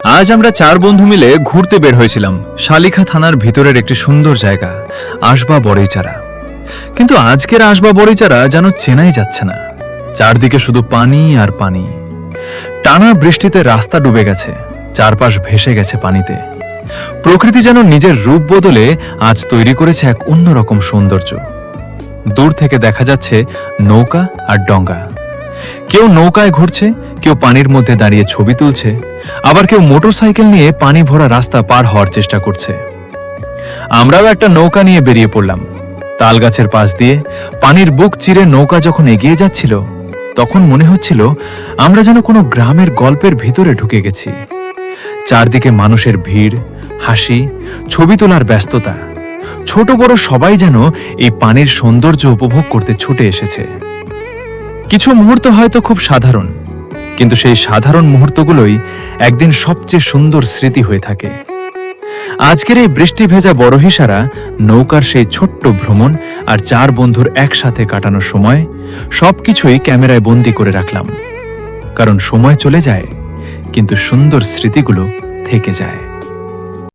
আজ আমরা চার বন্ধু মিলে ঘুরতে বের হয়েছিলাম শালিখা থানার ভিতরের একটি সুন্দর জায়গা আসবা বড়ইচারা। কিন্তু আজকের আসবা বড়ইচারা যেন চেনাই যাচ্ছে না। চারদিকে শুধু পানি আর পানি। টানা বৃষ্টিতে রাস্তা ডুবে গেছে, চারপাশ ভেসে গেছে পানিতে। প্রকৃতি যেন নিজের রূপ বদলে আজ তৈরি করেছে এক অন্যরকম সৌন্দর্য। দূর থেকে দেখা যাচ্ছে নৌকা আর ডঙ্গা। কেউ নৌকায় ঘুরছে, কেউ পানির মধ্যে দাঁড়িয়ে ছবি তুলছে, আবার কেউ মোটরসাইকেল নিয়ে পানি ভরা রাস্তা পার হওয়ার চেষ্টা করছে। আমরাও একটা নৌকা নিয়ে বেরিয়ে পড়লাম। তাল গাছের পাশ দিয়ে পানির বুক চিরে নৌকা যখন এগিয়ে যাচ্ছিল, তখন মনে হচ্ছিল আমরা যেন কোনো গ্রামের গল্পের ভিতরে ঢুকে গেছি। চারদিকে মানুষের ভিড়, হাসি, ছবি তোলার ব্যস্ততা। ছোট বড় সবাই যেন এই পানির সৌন্দর্য উপভোগ করতে ছুটে এসেছে। কিছু মুহূর্ত হয়তো খুব সাধারণ, কিন্তু সেই সাধারণ মুহূর্তগুলোই একদিন সবচেয়ে সুন্দর স্মৃতি হয়ে থাকে। আজকের এই বৃষ্টি ভেজা বড়হিসারা নৌকার সেই ছোট্ট ভ্রমণ আর চার বন্ধুর একসাথে কাটানোর সময় সবকিছুই ক্যামেরায় বন্দি করে রাখলাম। কারণ সময় চলে যায়, কিন্তু সুন্দর স্মৃতিগুলো থেকে যায়।